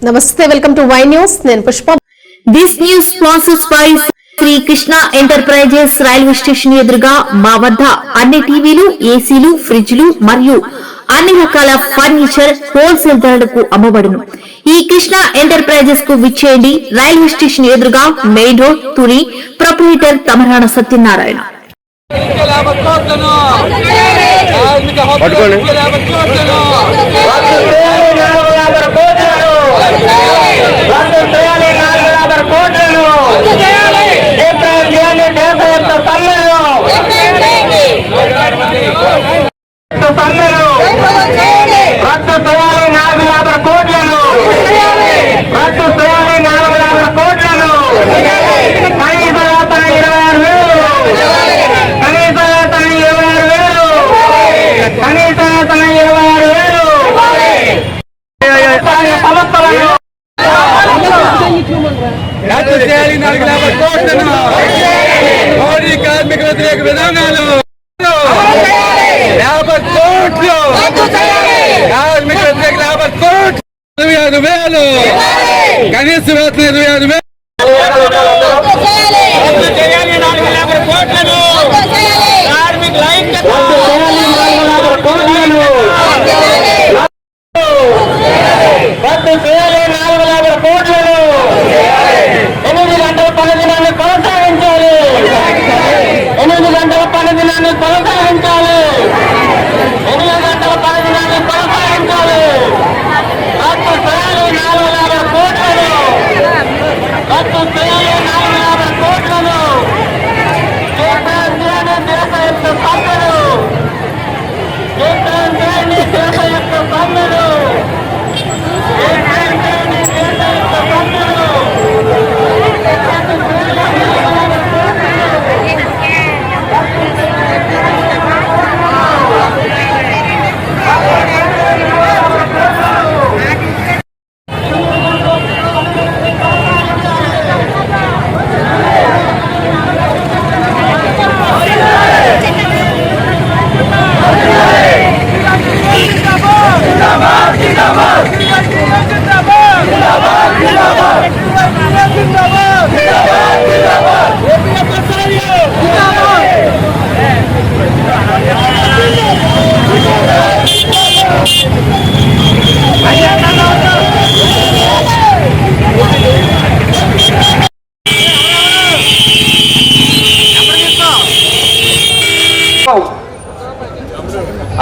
నమస్తే, welcome to వై news. నేను Pushpa. This news sponsors by Shri Krishna enterprises. Railway station ఎదురుగా మా వద్ద అన్ని టీవీలు, ఏసీలు, ఫ్రిడ్జ్లు మరియు అన్ని రకాల ఫర్నిచర్ హోల్సేల్ ధరలకు అమ్మబడును. ఈ కృష్ణ ఎంటర్ప్రైజెస్ కు విచ్చేయండి. రైల్వే స్టేషన్ ఎదురుగా, main road, Tuni. Proprietor Tamarana Satyanarayana. Modi కార్మిక వ్యతిరేక విధానాలు, కార్మిక వ్యతిరేక 25,000 కనీస వేతనం 25,000.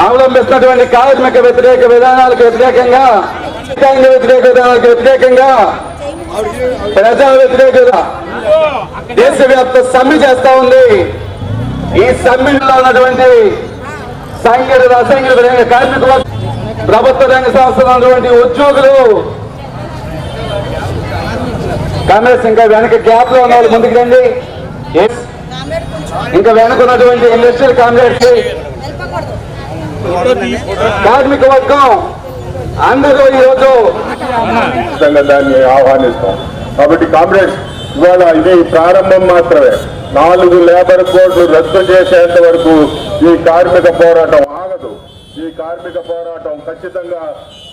అవలంబిస్తున్నటువంటి కార్మిక వ్యతిరేక విధానాలకు వ్యతిరేకంగా, వ్యతిరేక విధానాలకు వ్యతిరేకంగా, ప్రజా వ్యతిరేక దేశవ్యాప్త సమ్మె చేస్తా ఉంది. ఈ సమ్మెలో ఉన్నటువంటి సంఘటిత అసంఘటిత రంగ కార్మికులు, ప్రభుత్వ రంగ సంస్థలు ఉన్నటువంటి ఉద్యోగులు, కాంగ్రెస్ ఇంకా వెనక గ్యాప్ లో ఉన్న వాళ్ళు ముందుకు రండి. ఇంకా వెనుకున్నటువంటి ఇండస్ట్రియల్ కాంగ్రెస్, కార్మిక వర్గం అందరూ ఈరోజు దాన్ని ఆహ్వానిస్తాం. కాబట్టి కాంగ్రెస్ ఇవాళ ఇది ప్రారంభం మాత్రమే. 4 లేబర్ కోడ్లు రద్దు చేసేంత వరకు ఈ కార్మిక పోరాటం ఆగదు. ఈ కార్మిక పోరాటం ఖచ్చితంగా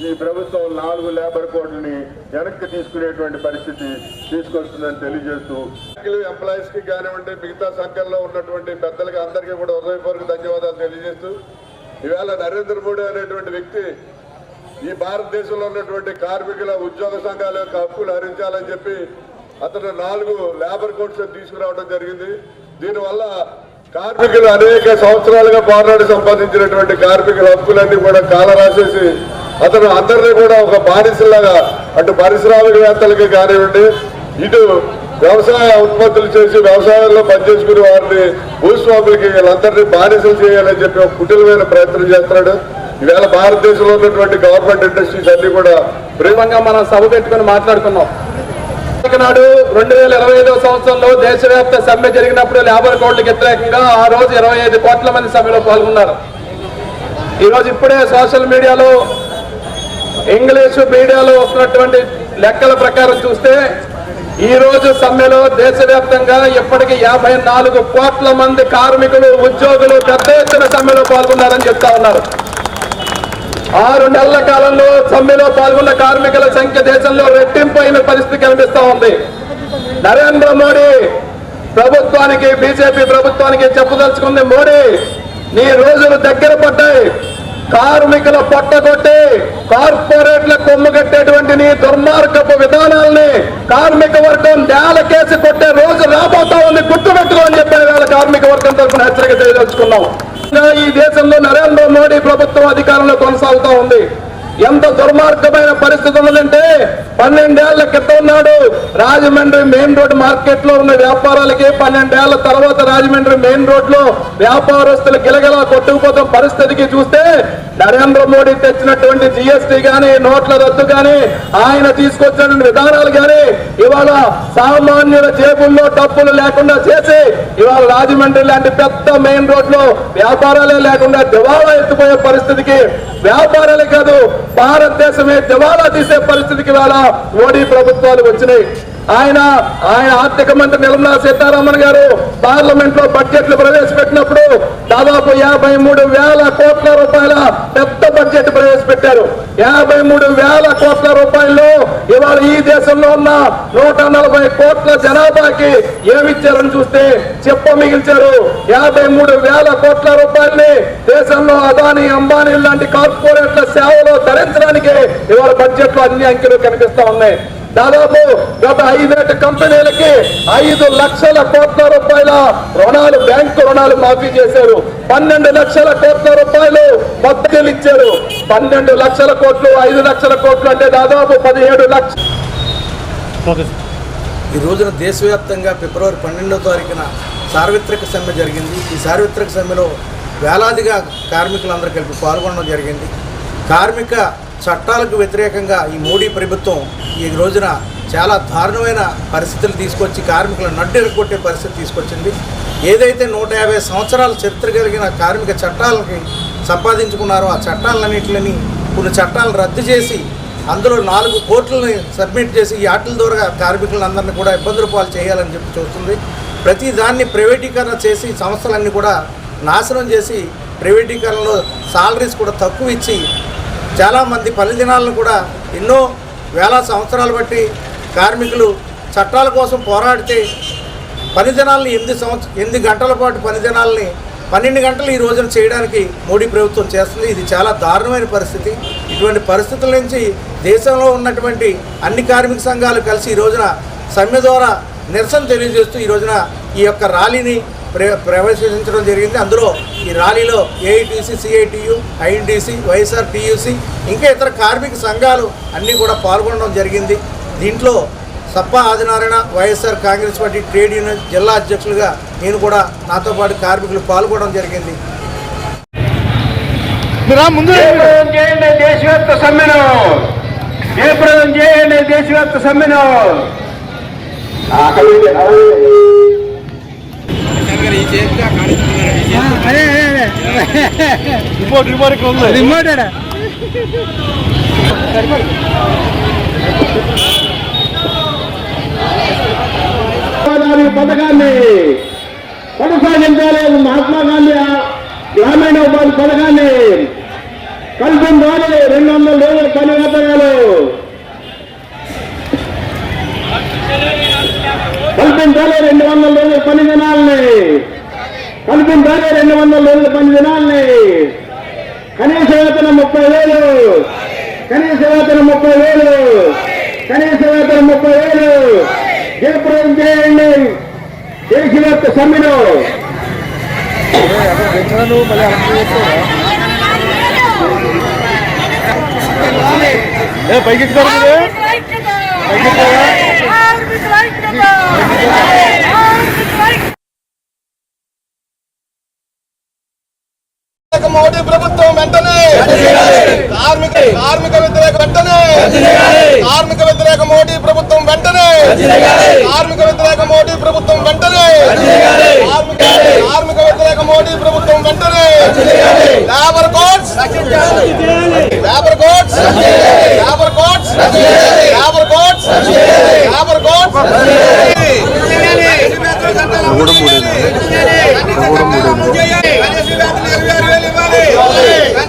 ఈ ప్రభుత్వం 4 లేబర్ కోడ్లని వెనక్కి తీసుకునేటువంటి పరిస్థితి తీసుకొస్తుందని తెలియజేస్తూ, ఎంప్లాయీస్ కి కానివ్వండి, మిగతా సంఘంలో ఉన్నటువంటి పెద్దలకి అందరికీ కూడా హృదయపూర్వక ధన్యవాదాలు తెలియజేస్తూ, ఈవేళ నరేంద్ర మోడీ అనేటువంటి వ్యక్తి ఈ భారతదేశంలో ఉన్నటువంటి కార్మికుల ఉద్యోగ సంఘాల యొక్క హక్కులు హరించాలని చెప్పి అతను 4 లేబర్ కోడ్స్ తీసుకురావడం జరిగింది. దీనివల్ల కార్మికులు అనేక సంవత్సరాలుగా పోరాడి సంపాదించినటువంటి కార్మికుల హక్కులన్నీ కూడా కాలరాసేసి అతను అందరినీ కూడా ఒక బానిసలాగా, అటు పారిశ్రామికవేత్తలకి కానివ్వండి, ఇటు వ్యవసాయ ఉత్పత్తులు చేసి వ్యవసాయంలో పనిచేసుకునే వారిని, భూస్వాములకి, వీళ్ళందరినీ బానిసలు చేయాలని చెప్పి ఒక కుటిలమైన ప్రయత్నం చేస్తున్నాడు. ఈవేళ భారతదేశంలో ఉన్నటువంటి గవర్నమెంట్ ఇండస్ట్రీస్ అన్ని కూడా ప్రేమంగా మనం సభ పెట్టుకుని మాట్లాడుకున్నాం. నాడు 2025 సంవత్సరంలో దేశవ్యాప్త సమ్మె జరిగినప్పుడు లేబర్ కోడ్లకు వ్యతిరేకంగా ఆ రోజు 25 కోట్ల మంది సమ్మెలో పాల్గొన్నారు. ఈరోజు ఇప్పుడే సోషల్ మీడియాలో, ఇంగ్లీషు మీడియాలో వస్తున్నటువంటి లెక్కల ప్రకారం చూస్తే ఈ రోజు సమ్మెలో దేశవ్యాప్తంగా ఇప్పటికీ 54 కోట్ల మంది కార్మికులు, ఉద్యోగులు పెద్ద ఎత్తున సమ్మెలో పాల్గొన్నారని చెప్తా ఉన్నారు. 6 నెలల కాలంలో సమ్మెలో పాల్గొన్న కార్మికుల సంఖ్య దేశంలో రెట్టింపు అయిన పరిస్థితి కనిపిస్తా ఉంది. నరేంద్ర మోడీ ప్రభుత్వానికి, బీజేపీ ప్రభుత్వానికి చెప్పదలుచుకుంది, మోడీ నీ రోజులు దగ్గర పడ్డాయి. కార్మికుల పొట్టగొట్టి కార్పొరేట్ల కొమ్ము కట్టేటువంటి నీ దుర్మార్గపు విధానాలని కార్మిక వర్గం నేల కేసి కొట్టే రోజు రాబోతా ఉంది, గుర్తుపెట్టుకో అని చెప్పిన వేళ కార్మిక వర్గం తరఫున హెచ్చరిక చేయదలుచుకున్నాం. ఈ దేశంలో నరేంద్ర మోడీ ప్రభుత్వం అధికారంలో కొనసాగుతా ఉంది. ఎంత దుర్మార్గమైన పరిస్థితి ఉన్నదంటే 12 ఏళ్ల క్రితం నాడు రాజమండ్రి మెయిన్ రోడ్ మార్కెట్ లో ఉన్న వ్యాపారాలకి 12 ఏళ్ల తర్వాత రాజమండ్రి మెయిన్ రోడ్ లో వ్యాపారస్తులు గిలగిలా కొట్టుకుపోతున్న పరిస్థితికి చూస్తే నరేంద్ర మోడీ తెచ్చినటువంటి జిఎస్టీ గాని, నోట్ల రద్దు గాని, ఆయన తీసుకొచ్చినటువంటి విధానాలు గాని ఇవాళ సామాన్యుల జేబుల్లో డబ్బులు లేకుండా చేసి ఇవాళ రాజమండ్రి లాంటి పెద్ద మెయిన్ రోడ్ లో వ్యాపారాలే లేకుండా దివాళా ఎత్తిపోయే పరిస్థితికి, వ్యాపారాలే కాదు భారతదేశమే దివాళా తీసే పరిస్థితికి వేళ మోడీ ప్రభుత్వాలు వచ్చినాయి. ఆయన ఆర్థిక మంత్రి నిర్మలా సీతారామన్ గారు పార్లమెంట్ లో బడ్జెట్లు ప్రవేశపెట్టినప్పుడు దాదాపు 53,000 కోట్ల రూపాయల పెద్ద బడ్జెట్ ప్రవేశపెట్టారు. 53,000 కోట్ల రూపాయల్లో ఇవాళ ఈ దేశంలో ఉన్న 140 కోట్ల జనాభాకి ఏమిచ్చారని చూస్తే చెప్ప మిగిల్చారు. 53,000 కోట్ల రూపాయల్ని దేశంలో అదానీ, అంబానీ లాంటి కార్పొరేట్ల సేవలో ధరించడానికి ఇవాళ బడ్జెట్ లో అన్ని అంకెలు కనిపిస్తా ఉన్నాయి. దాదాపు గత 5 కంపెనీలకి 5 లక్షల కోట్ల రూపాయల రుణాలు, బ్యాంకు రుణాలు మాఫీ చేశారు. 12 లక్షల కోట్ల రూపాయలు మద్దతులు ఇచ్చారు. 12 లక్షల కోట్లు, 5 లక్షల కోట్లు అంటే దాదాపు 17 లక్షలు. ఈ రోజున దేశవ్యాప్తంగా ఫిబ్రవరి 12వ తారీఖున సార్వత్రిక సమ్మె జరిగింది. ఈ సార్వత్రిక సమ్మెలో వేలాదిగా కార్మికులందరూ కలిపి పాల్గొనడం జరిగింది. కార్మిక చట్టాలకు వ్యతిరేకంగా ఈ మోడీ ప్రభుత్వం ఈ రోజున చాలా దారుణమైన పరిస్థితులు తీసుకొచ్చి కార్మికులను నడ్డెరగొట్టే పరిస్థితి తీసుకొచ్చింది. ఏదైతే 150 సంవత్సరాల చరిత్ర కలిగిన కార్మిక చట్టాలకి సంపాదించుకున్నారో ఆ చట్టాలన్నింటిని కొన్ని చట్టాలను రద్దు చేసి అందులో 4 కోట్లని సబ్మిట్ చేసి ఈ వాటిల ద్వారా కార్మికులందరినీ కూడా ఇబ్బందుల పాలు చేయాలని చెప్పి చూస్తుంది. ప్రతి దాన్ని ప్రైవేటీకరణ చేసి సంస్థలన్నీ కూడా నాశనం చేసి ప్రైవేటీకరణలో సాలరీస్ కూడా తక్కువ ఇచ్చి చాలామంది పని దినాలను కూడా ఎన్నో వేల సంవత్సరాలు బట్టి కార్మికులు చట్టాల కోసం పోరాడితే పని దినాలని 8 గంటల పాటు పని దినాలని 12 గంటలు ఈ రోజున చేయడానికి మోడీ ప్రభుత్వం చేస్తుంది. ఇది చాలా దారుణమైన పరిస్థితి. ఇటువంటి పరిస్థితుల నుంచి దేశంలో ఉన్నటువంటి అన్ని కార్మిక సంఘాలు కలిసి ఈ రోజున సమ్మె ద్వారా నిరసన తెలియజేస్తూ ఈ రోజున ఈ యొక్క ర్యాలీని ప్రవేశించడం జరిగింది. అందులో ఈ ర్యాలీలో AITC, CITU, INTUC, YSR TUC ఇంకా ఇతర కార్మిక సంఘాలు అన్నీ కూడా పాల్గొనడం జరిగింది. దీంట్లో Sappa Adinarayana YSR Congress party trade union జిల్లా అధ్యక్షులుగా నేను కూడా, నాతో పాటు కార్మికులు పాల్గొనడం జరిగింది. దేశవ్యాప్త సమ్మెను జయప్రదం చేయండి. దేశవ్యాప్త సమ్మెను పథకాన్ని కొనసాగించాలి. మహాత్మా గాంధీ గ్రామీణ ఉపాధి పథకాన్ని కల్పించాలి. 200 రోజుల పని వేతనాలు కల్పించాలి. 200 రోజుల పని దినాలని కల్పించాలి. 200 రోజుల పని దినాలని కనీస వేతనం 30,000, కనీస వేతనం 30,000, కనీస వేతనం 30,000. జయప్రదం చేయండి దేశవ్యాప్త సమ్మెను. పైకి మోడీ ప్రభుత్వం వెంటనే కార్మిక వ్యతిరేక వెంటనే కార్మిక వ్యతిరేక మోడీ ప్రభుత్వం వెంటనే కార్మిక వ్యతిరేక మోడీ ప్రభుత్వం వెంటనే కార్మిక వ్యతిరేక మోడీ ప్రభుత్వం వెంటనే labour codes labour codes labour codes labour codes labour codes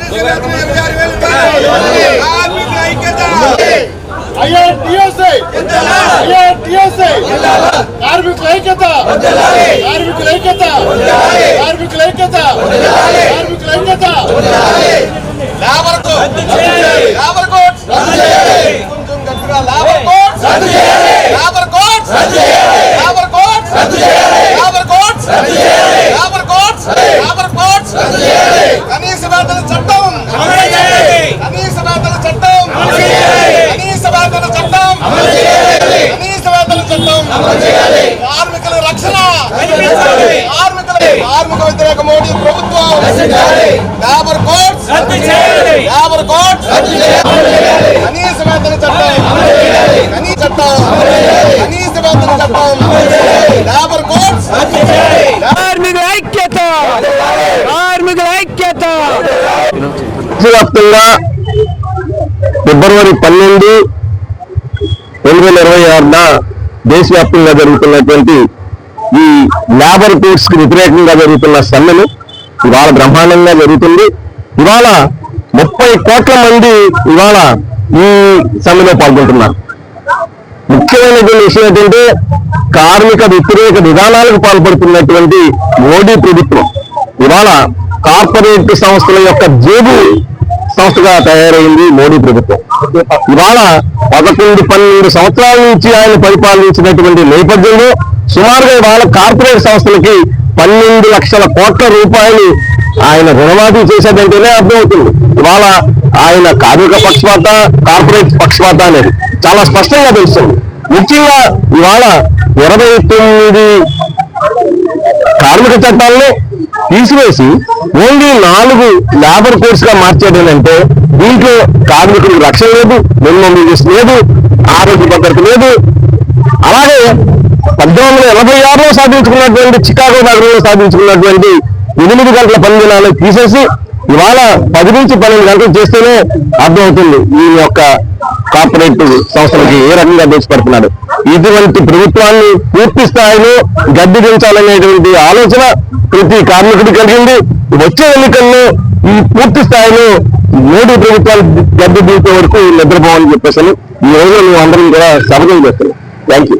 కనీస కార్మికుల రక్షణ, కార్మిక వ్యతిరేక మోడీ ప్రభుత్వం, లేబర్ కోడ్స్, కనీస వేతన చట్టం, కనీస వేతన చట్టం, లేబర్ కోడ్స్, కార్మికుల ఐక్యత, కార్మికుల ఐక్యత. దేశవ్యాప్తంగా ఫిబ్రవరి 12, 2026 దేశవ్యాప్తంగా జరుగుతున్నటువంటి ఈ లేబర్ కోడ్స్ కి వ్యతిరేకంగా జరుగుతున్న సమ్మెను ఇవాళ బ్రహ్మాండంగా జరుగుతుంది. ఇవాళ 30 కోట్ల మంది ఇవాళ ఈ సమ్మెలో పాల్గొంటున్నారు. ముఖ్యమైనటువంటి విషయం ఏంటంటే కార్మిక వ్యతిరేక విధానాలకు పాల్పడుతున్నటువంటి మోడీ ప్రభుత్వం ఇవాళ కార్పొరేట్ సంస్థల యొక్క జేబు సంస్థగా తయారైంది మోడీ ప్రభుత్వం. ఇవాళ 11-12 సంవత్సరాల నుంచి ఆయన పరిపాలించినటువంటి నేపథ్యంలో సుమారుగా ఇవాళ కార్పొరేట్ సంస్థలకి 12 లక్షల కోట్ల రూపాయలు ఆయన రుణమాఫీ చేసేదంటేనే అర్థమవుతుంది. ఇవాళ ఆయన కార్మిక పక్షపాత, కార్పొరేట్ పక్షపాత అనేది చాలా స్పష్టంగా తెలుస్తుంది. ముఖ్యంగా ఇవాళ 29 కార్మిక చట్టాలను తీసివేసి ఓన్లీ 4 లేబర్ కోడ్స్ గా మార్చేటంటే దీంట్లో కార్మికులకు రక్షణ లేదు, మినిమం వేజెస్ లేదు, ఆరోగ్య భద్రత లేదు. అలాగే 1886లో సాధించుకున్నటువంటి చికాగో నగరంలో సాధించుకున్నటువంటి 8 గంటల పని దినాలు తీసేసి ఇవాళ 10 నుంచి 12 గంటలు చేస్తేనే అర్థమవుతుంది ఈ యొక్క కార్పొరేట్ సంస్థలకి ఏ రకంగా దోచిపెడుతున్నాడు. ఇటువంటి ప్రభుత్వాన్ని పూర్తి స్థాయిలో గద్దె దించాలనేటువంటి ఆలోచన ప్రతి కార్మికుడు కలిగింది. వచ్చే ఎన్నికల్లో ఈ పూర్తి స్థాయిలో మోడీ ప్రభుత్వాలు గద్దె దించే వరకు నిద్రపోవాలని చెప్పేసి ఈ రోజు మేము అందరం కూడా శపథం చేస్తున్నాం. Thank you.